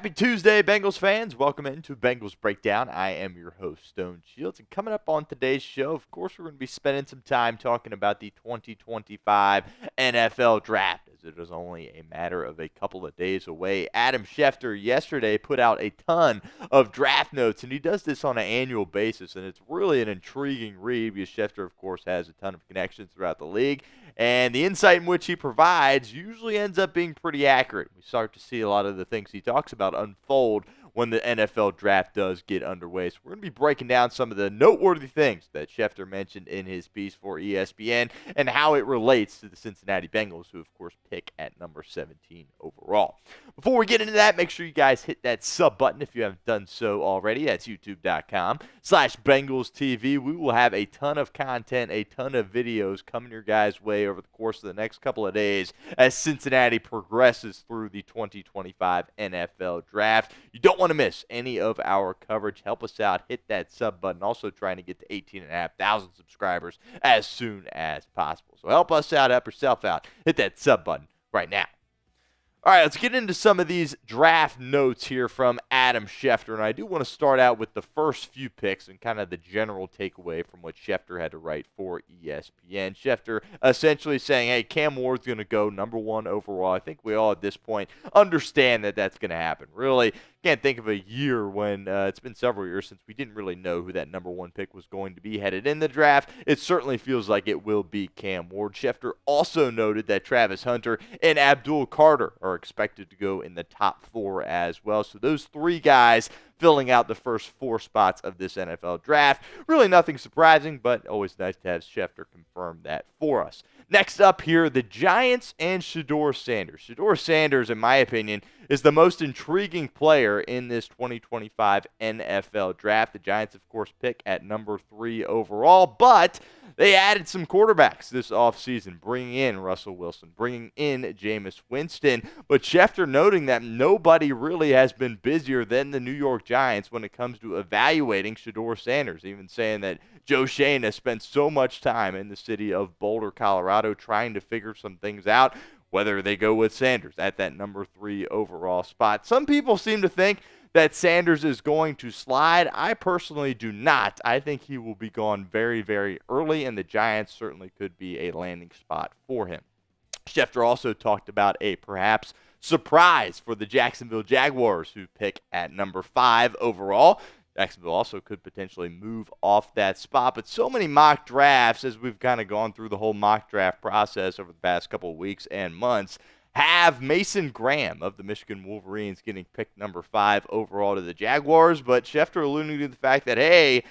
Happy Tuesday, Bengals fans. Welcome into Bengals Breakdown. I am your host, Stone Shields. And coming up on today's show, of course, we're going to be spending some time talking about the 2025 NFL Draft, as it is only a matter of a couple of days away. Adam Schefter yesterday put out a ton of draft notes, and he does this on an annual basis, and it's really an intriguing read because Schefter, of course, has a ton of connections throughout the league, and the insight in which he provides usually ends up being pretty accurate. We start to see a lot of the things he talks about unfold when the NFL draft does get underway. So we're going to be breaking down some of the noteworthy things that Schefter mentioned in his piece for ESPN and how it relates to the Cincinnati Bengals, who, of course, pick at number 17 overall. Before we get into that, make sure you guys hit that sub button if you haven't done so already. That's youtube.com/BengalsTV. We will have a ton of content, a ton of videos coming your guys' way over the course of the next couple of days as Cincinnati progresses through the 2025 NFL Draft. You don't want to miss any of our coverage. Help us out. Hit that sub button. Also trying to get to 18,500 subscribers as soon as possible. So help us out. Help yourself out. Hit that sub button right now. All right, let's get into some of these draft notes here from Adam Schefter. And I do want to start out with the first few picks and kind of the general takeaway from what Schefter had to write for ESPN. Schefter essentially saying, hey, Cam Ward's going to go number 1 overall. I think we all at this point understand that that's going to happen. Really can't think of a year when it's been several years since we didn't really know who that number 1 pick was going to be headed in the draft. It certainly feels like it will be Cam Ward. Schefter also noted that Travis Hunter and Abdul Carter are expected to go in the top 4 as well. So those 3 guys filling out the first 4 spots of this NFL draft. Really nothing surprising, but always nice to have Schefter confirm that for us. Next up here, the Giants and Shedeur Sanders. Shedeur Sanders, in my opinion, is the most intriguing player in this 2025 NFL draft. The Giants, of course, pick at number 3 overall, but they added some quarterbacks this offseason, bringing in Russell Wilson, bringing in Jameis Winston. But Schefter noting that nobody really has been busier than the New York Giants when it comes to evaluating Shedeur Sanders, even saying that Joe Schoen has spent so much time in the city of Boulder, Colorado, trying to figure some things out, whether they go with Sanders at that number 3 overall spot. Some people seem to think that Sanders is going to slide. I personally do not. I think he will be gone very, very early, and the Giants certainly could be a landing spot for him. Schefter also talked about a perhaps surprise for the Jacksonville Jaguars, who pick at number 5 overall. Jacksonville also could potentially move off that spot, but so many mock drafts, as we've kind of gone through the whole mock draft process over the past couple of weeks and months, have Mason Graham of the Michigan Wolverines getting picked number 5 overall to the Jaguars, but Schefter alluding to the fact that, hey,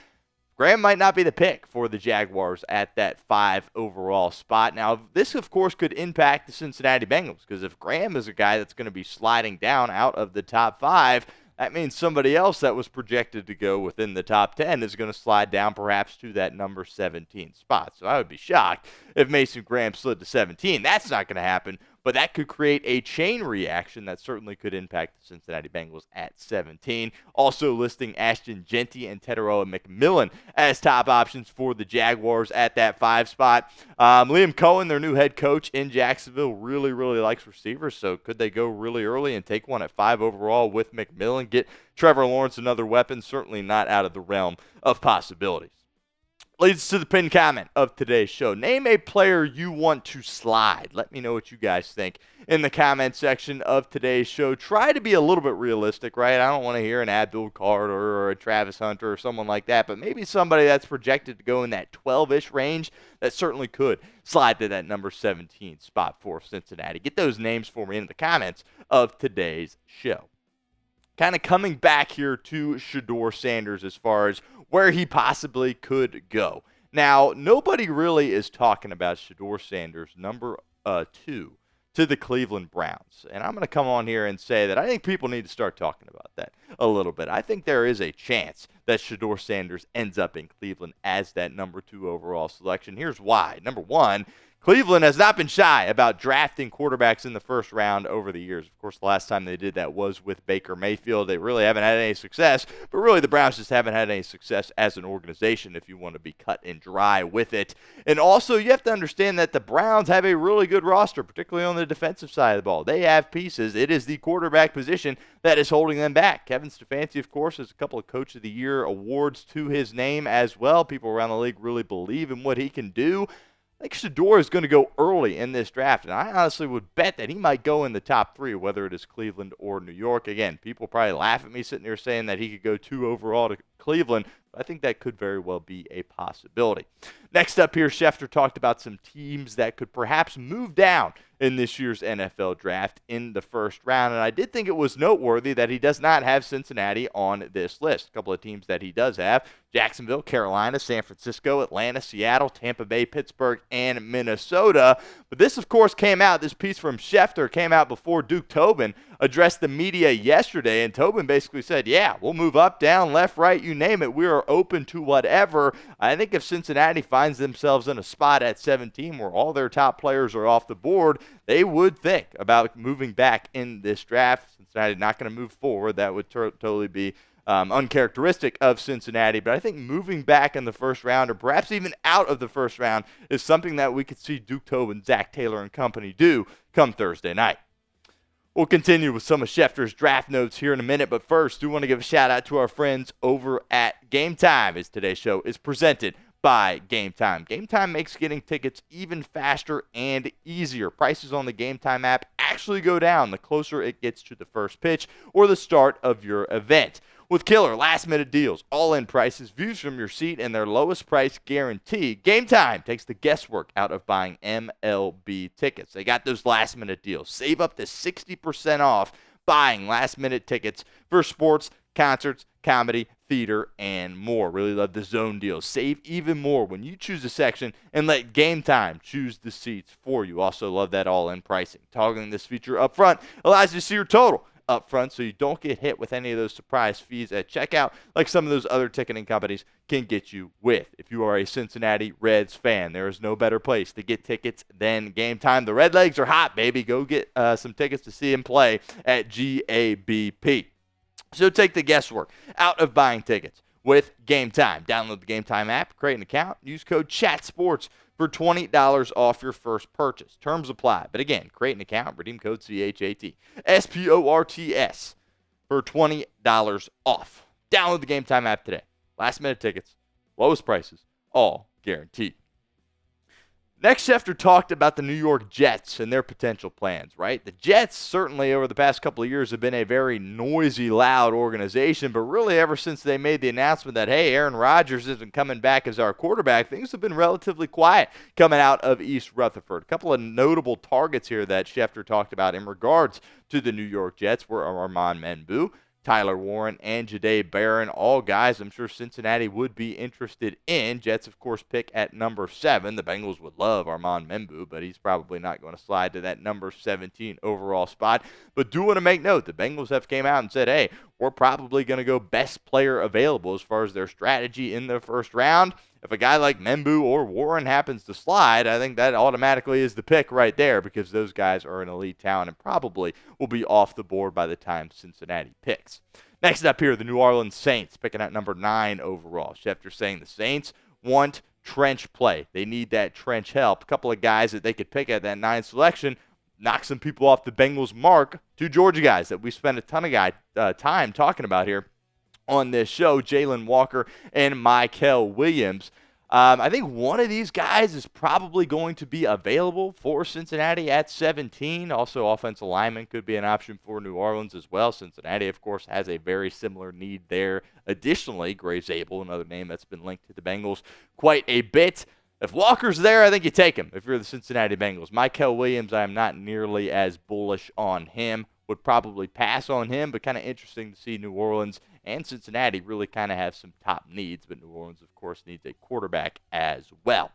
Graham might not be the pick for the Jaguars at that 5 overall spot. Now, this, of course, could impact the Cincinnati Bengals, because if Graham is a guy that's going to be sliding down out of the top 5, that means somebody else that was projected to go within the top 10 is going to slide down perhaps to that number 17 spot. So I would be shocked if Mason Graham slid to 17. That's not going to happen, but that could create a chain reaction that certainly could impact the Cincinnati Bengals at 17. Also listing Ashton, Jeanty, and Tetairoa McMillan as top options for the Jaguars at that 5 spot. Liam Cohen, their new head coach in Jacksonville, really, really likes receivers, so could they go really early and take one at 5 overall with McMillan? Get Trevor Lawrence another weapon? Certainly not out of the realm of possibilities. Leads to the pinned comment of today's show. Name a player you want to slide. Let me know what you guys think in the comment section of today's show. Try to be a little bit realistic, right? I don't want to hear an Abdul Carter or a Travis Hunter or someone like that, but maybe somebody that's projected to go in that 12-ish range that certainly could slide to that number 17 spot for Cincinnati. Get those names for me in the comments of today's show. Kind of coming back here to Shedeur Sanders as far as where he possibly could go. Now, nobody really is talking about Shedeur Sanders, number 2, to the Cleveland Browns. And I'm going to come on here and say that I think people need to start talking about that a little bit. I think there is a chance that Shedeur Sanders ends up in Cleveland as that number 2 overall selection. Here's why. Number 1, Cleveland has not been shy about drafting quarterbacks in the first round over the years. Of course, the last time they did that was with Baker Mayfield. They really haven't had any success, but really the Browns just haven't had any success as an organization if you want to be cut and dry with it. And also, you have to understand that the Browns have a really good roster, particularly on the defensive side of the ball. They have pieces. It is the quarterback position that is holding them back. Kevin Stefanski, of course, has a couple of Coach of the Year awards to his name as well. People around the league really believe in what he can do. I think Shedeur is going to go early in this draft, and I honestly would bet that he might go in the top 3, whether it is Cleveland or New York. Again, people probably laugh at me sitting there saying that he could go 2 overall to Cleveland, but I think that could very well be a possibility. Next up here, Schefter talked about some teams that could perhaps move down in this year's NFL draft in the first round, and I did think it was noteworthy that he does not have Cincinnati on this list. A couple of teams that he does have: Jacksonville, Carolina, San Francisco, Atlanta, Seattle, Tampa Bay, Pittsburgh, and Minnesota. But this, of course, this piece from Schefter came out before Duke Tobin addressed the media yesterday, and Tobin basically said, yeah, we'll move up, down, left, right, you name it. We are open to whatever. I think if Cincinnati finds themselves in a spot at 17 where all their top players are off the board, they would think about moving back in this draft. Cincinnati not going to move forward. That would totally be uncharacteristic of Cincinnati. But I think moving back in the first round, or perhaps even out of the first round, is something that we could see Duke Tobin, Zach Taylor, and company do come Thursday night. We'll continue with some of Schefter's draft notes here in a minute, but first, do want to give a shout out to our friends over at Game Time, as today's show is presented by Game Time. Game Time makes getting tickets even faster and easier. Prices on the Game Time app actually go down the closer it gets to the first pitch or the start of your event. With killer last-minute deals, all-in prices, views from your seat, and their lowest price guarantee, Game Time takes the guesswork out of buying MLB tickets. They got those last-minute deals. Save up to 60% off buying last-minute tickets for sports, concerts, comedy, theater, and more. Really love the zone deals. Save even more when you choose a section and let Game Time choose the seats for you. Also love that all-in pricing. Toggling this feature up front allows you to see your total up front so you don't get hit with any of those surprise fees at checkout like some of those other ticketing companies can get you with. If you are a Cincinnati Reds fan, there is no better place to get tickets than Game Time. The Redlegs are hot, baby. Go get some tickets to see them play at GABP. So take the guesswork out of buying tickets with Game Time. Download the Game Time app, create an account, use code CHATSPORTS for $20 off your first purchase. Terms apply. But again, create an account, redeem code CHATSPORTS for $20 off. Download the Game Time app today. Last minute tickets, lowest prices, all guaranteed. Next, Schefter talked about the New York Jets and their potential plans, right? The Jets certainly over the past couple of years have been a very noisy, loud organization, but really ever since they made the announcement that, hey, Aaron Rodgers isn't coming back as our quarterback, things have been relatively quiet coming out of East Rutherford. A couple of notable targets here that Schefter talked about in regards to the New York Jets were Armand Membu, Tyler Warren, and Jahdae Barron, all guys I'm sure Cincinnati would be interested in. Jets, of course, pick at number 7. The Bengals would love Armand Membu, but he's probably not going to slide to that number 17 overall spot. But do want to make note, the Bengals have came out and said, hey, we're probably going to go best player available as far as their strategy in the first round. If a guy like Membu or Warren happens to slide, I think that automatically is the pick right there because those guys are an elite talent and probably will be off the board by the time Cincinnati picks. Next up here, the New Orleans Saints picking at number 9 overall. Schefter saying the Saints want trench play. They need that trench help. A couple of guys that they could pick at that 9 selection, knock some people off the Bengals mark. 2 Georgia guys that we spent a ton of time talking about here on this show, Jalen Walker and Mykel Williams. I think one of these guys is probably going to be available for Cincinnati at 17. Also, offensive lineman could be an option for New Orleans as well. Cincinnati, of course, has a very similar need there. Additionally, Gray Zabel, another name that's been linked to the Bengals quite a bit. If Walker's there, I think you take him if you're the Cincinnati Bengals. Mykel Williams, I am not nearly as bullish on him. Would probably pass on him, but kind of interesting to see New Orleans and Cincinnati really kind of have some top needs, but New Orleans, of course, needs a quarterback as well.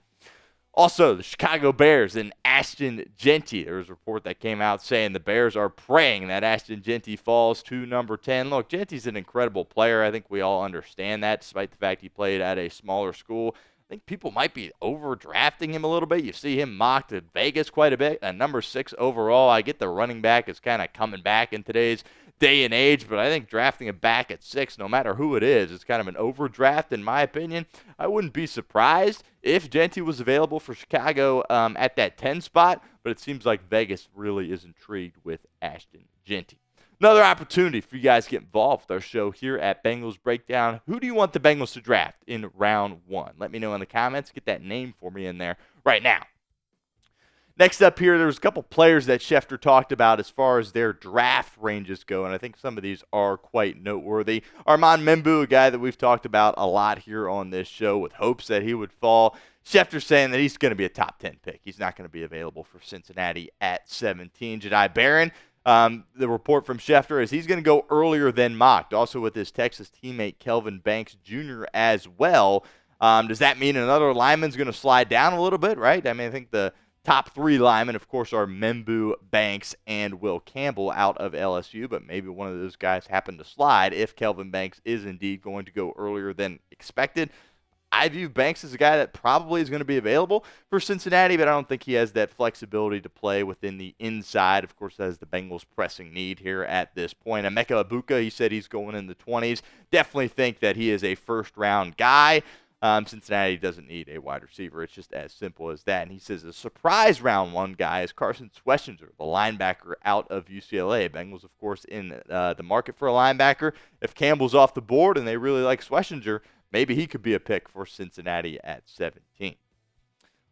Also, the Chicago Bears and Ashton Jeanty. There was a report that came out saying the Bears are praying that Ashton Jeanty falls to number 10. Look, Jeanty's an incredible player. I think we all understand that, despite the fact he played at a smaller school. think people might be overdrafting him a little bit. You see him mocked at Vegas quite a bit. At number 6 overall, I get the running back is kind of coming back in today's day and age, but I think drafting him back at 6, no matter who it is kind of an overdraft in my opinion. I wouldn't be surprised if Jeanty was available for Chicago at that 10 spot, but it seems like Vegas really is intrigued with Ashton Jeanty. Another opportunity for you guys to get involved with our show here at Bengals Breakdown. Who do you want the Bengals to draft in round 1? Let me know in the comments. Get that name for me in there right now. Next up here, there's a couple players that Schefter talked about as far as their draft ranges go, and I think some of these are quite noteworthy. Armand Membu, a guy that we've talked about a lot here on this show with hopes that he would fall. Schefter saying that he's going to be a top 10 pick. He's not going to be available for Cincinnati at 17. Jedi Barron, the report from Schefter is he's going to go earlier than mocked, also with his Texas teammate Kelvin Banks Jr. as well. Does that mean another lineman's going to slide down a little bit, right? I mean, I think the top 3 linemen, of course, are Membu, Banks, and Will Campbell out of LSU, but maybe one of those guys happen to slide if Kelvin Banks is indeed going to go earlier than expected. I view Banks as a guy that probably is going to be available for Cincinnati, but I don't think he has that flexibility to play within the inside. Of course, that is the Bengals' pressing need here at this point. Emeka Ibuka, he said he's going in the 20s. Definitely think that he is a first-round guy. Cincinnati doesn't need a wide receiver. It's just as simple as that. And he says a surprise round 1 guy is Carson Schwessinger, the linebacker out of UCLA. Bengals, of course, in the market for a linebacker. If Campbell's off the board and they really like Schwessinger, maybe he could be a pick for Cincinnati at 17.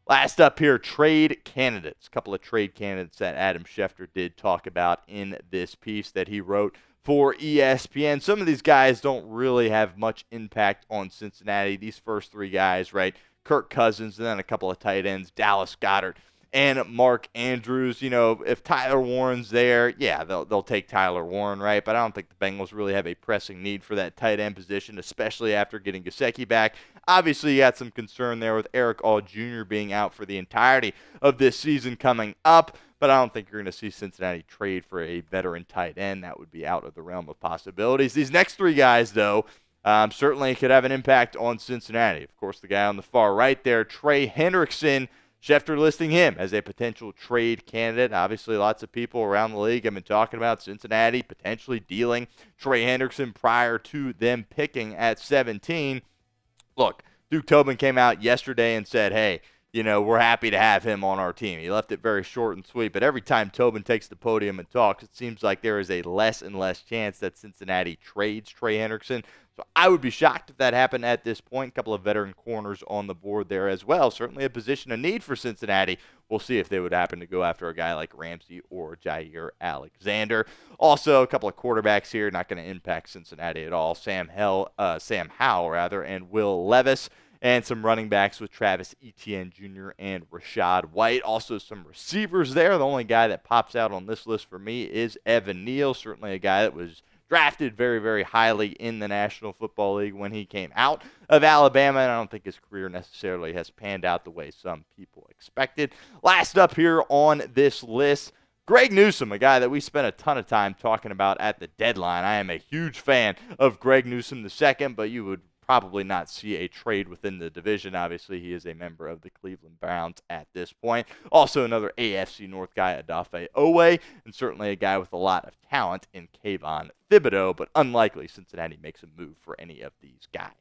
Last up here, trade candidates. A couple of trade candidates that Adam Schefter did talk about in this piece that he wrote for ESPN. Some of these guys don't really have much impact on Cincinnati. These first 3 guys, right? Kirk Cousins, and then a couple of tight ends, Dallas Goedert and Mark Andrews. You know, if Tyler Warren's there, yeah, they'll take Tyler Warren, right? But I don't think the Bengals really have a pressing need for that tight end position, especially after getting Gesicki back. Obviously, you got some concern there with Eric All Jr. being out for the entirety of this season coming up, but I don't think you're going to see Cincinnati trade for a veteran tight end. That would be out of the realm of possibilities. These next 3 guys, though, certainly could have an impact on Cincinnati. Of course, the guy on the far right there, Trey Hendrickson, Schefter listing him as a potential trade candidate. Obviously, lots of people around the league have been talking about Cincinnati potentially dealing Trey Hendrickson prior to them picking at 17. Look, Duke Tobin came out yesterday and said, hey, you know, we're happy to have him on our team. He left it very short and sweet, but every time Tobin takes the podium and talks, it seems like there is a less and less chance that Cincinnati trades Trey Hendrickson. So I would be shocked if that happened at this point. A couple of veteran corners on the board there as well. Certainly a position of need for Cincinnati. We'll see if they would happen to go after a guy like Ramsey or Jair Alexander. Also, a couple of quarterbacks here, not going to impact Cincinnati at all. Sam Howell, and Will Levis. And some running backs with Travis Etienne Jr. and Rashad White. Also some receivers there. The only guy that pops out on this list for me is Evan Neal. Certainly a guy that was drafted very, very highly in the National Football League when he came out of Alabama, and I don't think his career necessarily has panned out the way some people expected. Last up here on this list, Greg Newsome, a guy that we spent a ton of time talking about at the deadline. I am a huge fan of Greg Newsome II, but you would probably not see a trade within the division. Obviously, he is a member of the Cleveland Browns at this point. Also, another AFC North guy, Odafe Owe, and certainly a guy with a lot of talent in Kayvon Thibodeau, but unlikely Cincinnati makes a move for any of these guys.